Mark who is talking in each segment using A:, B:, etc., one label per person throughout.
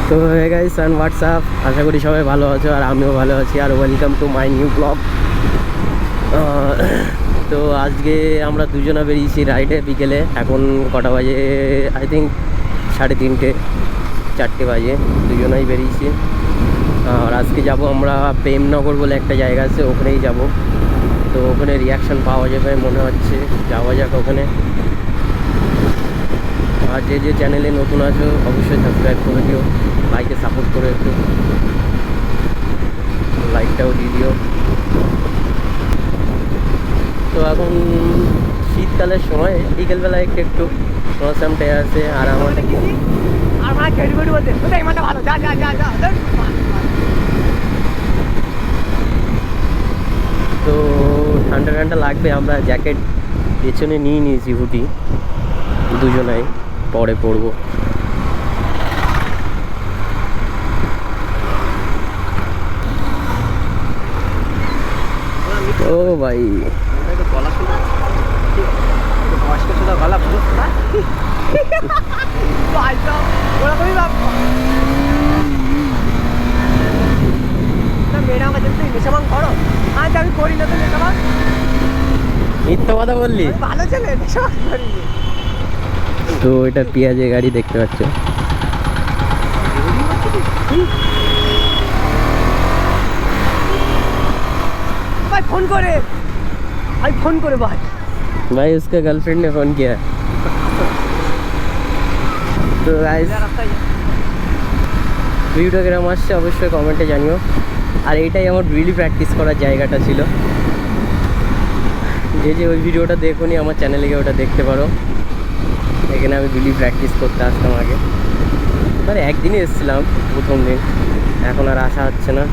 A: তো hey guys and what's up, আশা করি সবাই ভালো আছো আর আমিও ভালো আছি। আর welcome to my new blog. তো আজকে আমরা দুজনে বেরিয়েছি রাইডে বিকেলে। এখন কটা বাজে? আই থিঙ্ক 3:30 4টে বাজে। দুজনেই বেরিয়েছি। আর আজকে যাব আমরা প্রেমনগর বলে একটা জায়গা আছে, ওখানেই যাব। তো ওখানে রিয়াকশান পাওয়া যাবে মনে হচ্ছে, যাওয়া যাক ওখানে। আর যে যে চ্যানেলে নতুন আছো অবশ্যই সাবস্ক্রাইব করে দিও, লাইকে সাপোর্ট করে একটু লাইকটাও দিয়ে দিও। তো এখন শীতকালের সময় বিকেলবেলা একটু একটু মৌসামটাই আছে। আর আমাদের তো ঠান্ডা ঠান্ডা লাগবে। আমরা জ্যাকেট পেছনে নিয়ে নিয়েছি, হুডি দুজনাই পরে পরবো। ও ভাই
B: গলা শুনে বয়স্ক শুধু গলা বুঝ না ওরকমই ভাববো। মেয়েরা আমাকে তুমি নেশাবান করো, আজ আমি করি না তো নেশাবান।
A: মিথ্যা কথা বললি?
B: ভালো ছেলে, নেশাবান করিনি।
A: তো এটা পেঁয়াজের গাড়ি দেখতে পাচ্ছ।
B: भाई फोन करे, भाई फोन करे भाई।
A: भाई उसका गर्लफ्रेंड ने फ़ोन किया। তো গাইস ভিডিওটা কেমন আসছে অবশ্যই কমেন্টে জানিও। আর এইটাই আমার রিলি প্র্যাকটিস করার জায়গাটা ছিল। যে যে ওই ভিডিওটা দেখোনি আমার চ্যানেলে গিয়ে ওটা দেখতে পারো। এখানে আমি রিলি প্র্যাকটিস করতে আসতাম আগে, মানে একদিনই এসেছিলাম প্রথম দিন, এখন আর আসা হচ্ছে না।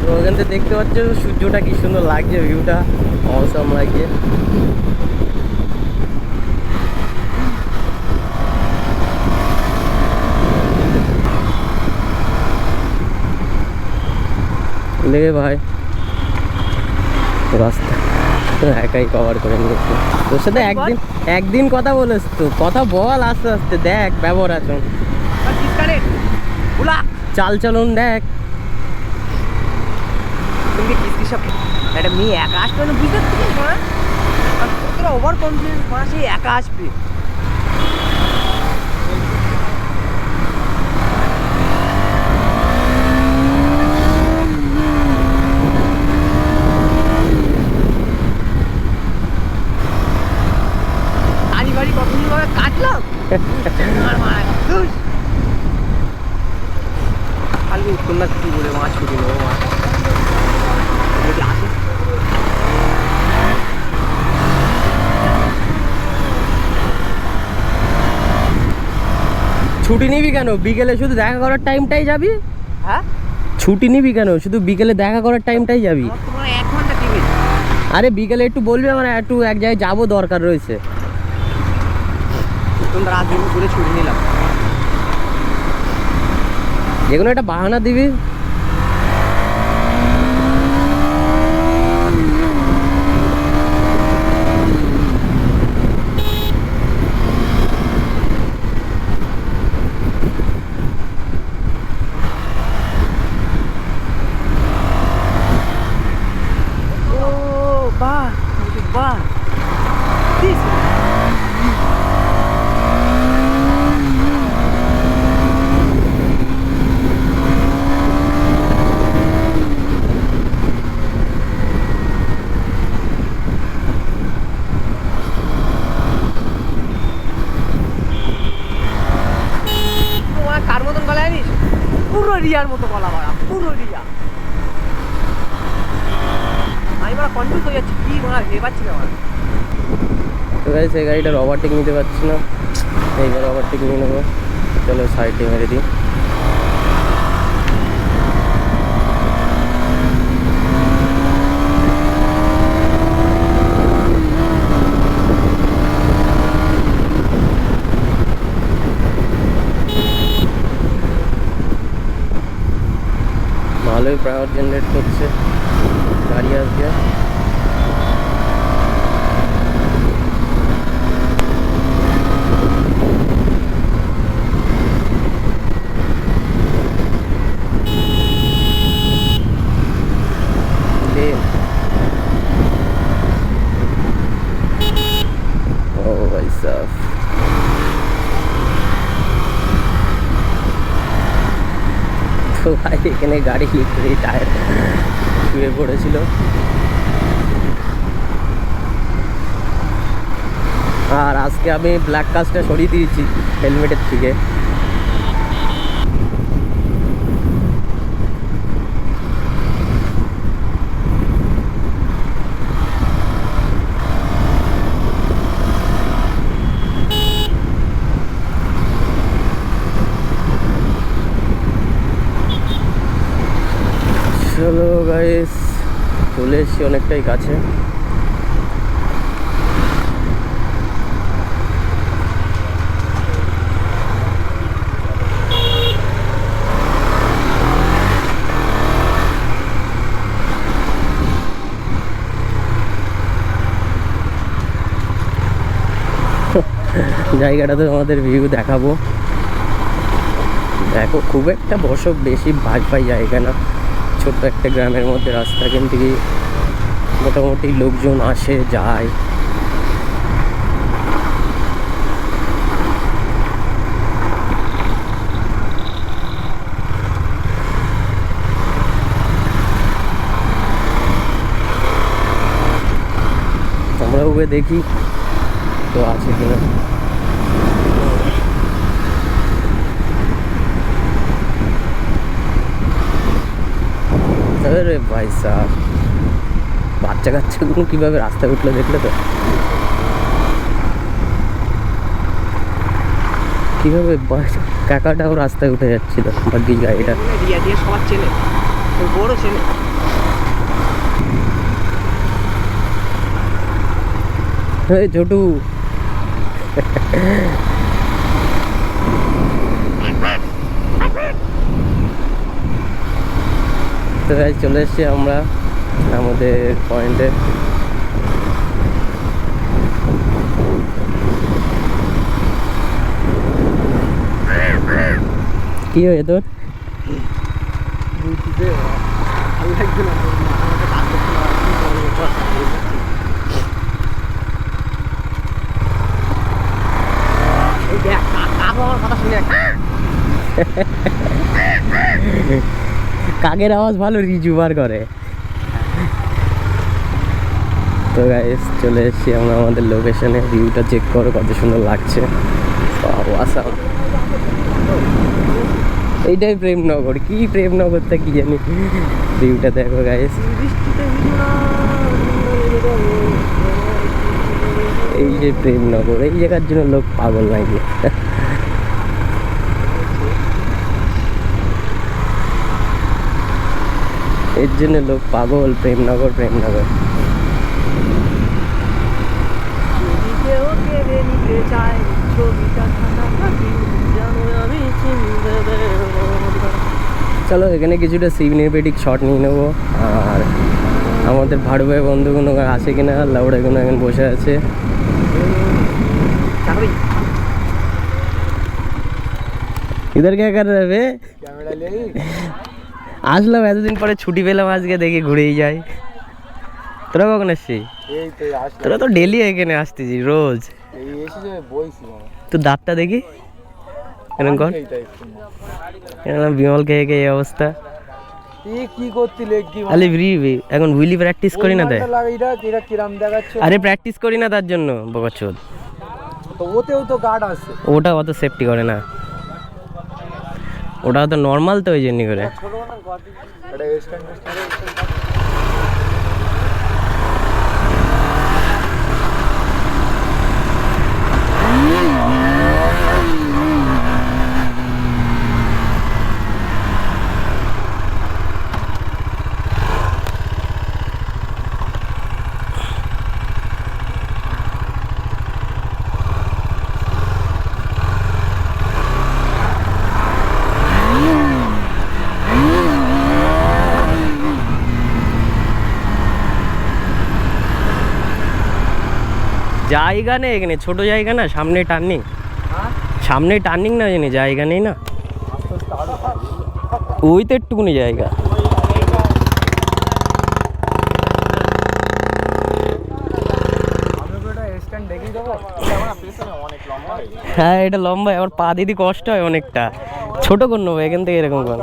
A: তো ওখান থেকে দেখতে পাচ্ছ সূর্যটা কি সুন্দর লাগছে, ভিউটা অসম লাগছে। লেগে ভাই রাস্তা একাই কভার করে নিয়েছি। তোর সাথে একদিন কথা বলিস, তো কথা বল আস্তে আস্তে, দেখ ব্যবহার আচরণ চাল চলন দেখ।
B: তুমি কিস্তি সব একটা মেয়ে একা আসবে না, বুঝতে পারছিস না? আর কতটা ওভার কনফিডেন্স মাসে একা আসবে। গাড়ি বাড়ি কতদিন ভাবে কাটলাম খালি উত্তর না কি বলে মাছ ছুটি নেবো মাছ আসে।
A: ছুটি নিবি কেন? বিকেলে শুধু দেখা করার টাইমটাই যাবি?
B: হ্যাঁ,
A: ছুটি নিবি কেন? শুধু বিকেলে দেখা করার টাইমটাই যাবি?
B: তোমার 1 ঘন্টা টিভি।
A: আরে বিকেলে একটু বলবি আমার একটু এক জায়গায় যাবো, দরকার রয়েছে।
B: তোমরা রাত দিন করে ছুটি নিলাম,
A: যে কোনো একটা বাহানা দিবি।
B: বাহ বাহ তোমার কার মতন গলা জানিস? পুরো রিয়ার মতো গলা বাড়া, পুরো রিয়া। আমি বড় কনফিউজ হয়ে যাচ্ছি, কি মারা ভেবে পাচ্ছি না আমার।
A: তো গাইস এই গাড়িটার ওভারটেক নিতে পারছি না, এইবার ওভারটেক নিয়ে নেবো। চলো সাইডে মেরে দিই। ভালোই পাওয়ার জেনারেট করছে গাড়ি আজকে। ও ভাই সাহেব, তো ভাই এখানে গাড়ি লিটারি টায়ার শুয়ে পড়েছিল। আর আজকে আমি ব্ল্যাক কাজটা সরিয়ে দিয়েছি হেলমেটের থেকে। চলো গাইস, চলে এসছি অনেকটাই কাছে। জায়গাটাতে আমাদের ভিউ দেখাবো। দেখো খুব একটা বেশি ভাই জায়গা না, ছোট্ট একটা গ্রামের মধ্যে রাস্তা, কিন্তু কি মোটামুটি লোকজন আসে যায়। আমরা ওকে দেখি তো আছে কিনা। আরে ভাই সাহেব, বাচ্চা কাচ্চাগুলো কিভাবে রাস্তায় উঠলো দেখলে তো, কিভাবে কাকাটাও রাস্তায় উঠে যাচ্ছিল বাকি গাড়িটা।
B: রিয়া দিয়ে সবার ছেলে, ওর বড় ছেলে।
A: ছোটু তো চলে এসছি আমরা আমাদের পয়েন্টে। কি হয়ে তোর? কাকের আওয়াজ ভালো রিজু বার করে। তো গাইস চলে এসেছি আমরা আমাদের লোকেশনে। ভিউটা চেক করো কত সুন্দর লাগছে। এইটাই প্রেমনগর, কি প্রেমনগরটা কি জানি। ভিউটা দেখো গাইস, এই যে প্রেমনগর, এই জায়গার জন্য লোক পাগল নাকি। এর জন্য লোক পাগল, প্রেমনগর প্রেমনগর। চলো এখানে কিছুটা সিনেমেটিক শট নিয়ে নেবো। আর আমাদের ভাড়ু ভাই বন্ধুগুলো আসে কিনা, লাউড়াগুলো এখন বসে আছে। इधर क्या कर रहे थे?
B: ক্যামেরা লে
A: আসলাম এতদিন পরে, ছুটি পেলাম আজকে, দেখি ঘুরেই যাই। তোরা কখন আসছিস?
B: এই তো আসলে
A: তোরা তো ডেলি এখানে আসতেছিস রোজ।
B: এই এসে যাবে বইছি মামা।
A: তোর দাঁতটা দেখি এরকম কর। বিমল খেয়ে খেয়ে এই অবস্থা।
B: এই কি করছিলে কি
A: আরে ব্রিবি এখন হুইলি প্র্যাকটিস করি না তাই।
B: এটা কিরাম দেখাচ্ছে।
A: আরে প্র্যাকটিস করি না তার জন্য বকচোদ।
B: তো ওতেও তো গার্ড আছে।
A: ওটা অত সেফটি করে না, ওটা তো নর্মাল, তো ওই জন্য করে।
B: ছোট না গার্ড এটা স্ট্যান্ড
A: জায়গা নেই এখানে, ছোট জায়গা না, সামনে টার্নিং, সামনে টার্নিং না জানি, জায়গা নেই না, ওই তো একটুকুনি জায়গা। হ্যাঁ এটা লম্বা, আমার পা দিদি কষ্ট হয় অনেকটা, ছোট করে নেবো এখান থেকে এরকম কর,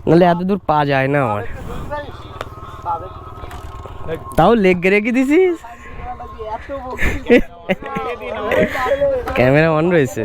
A: নাহলে এত দূর পা যায় না আমার। তাও লেগ রেখে দিছিস, ক্যামেরা অন রয়েছে।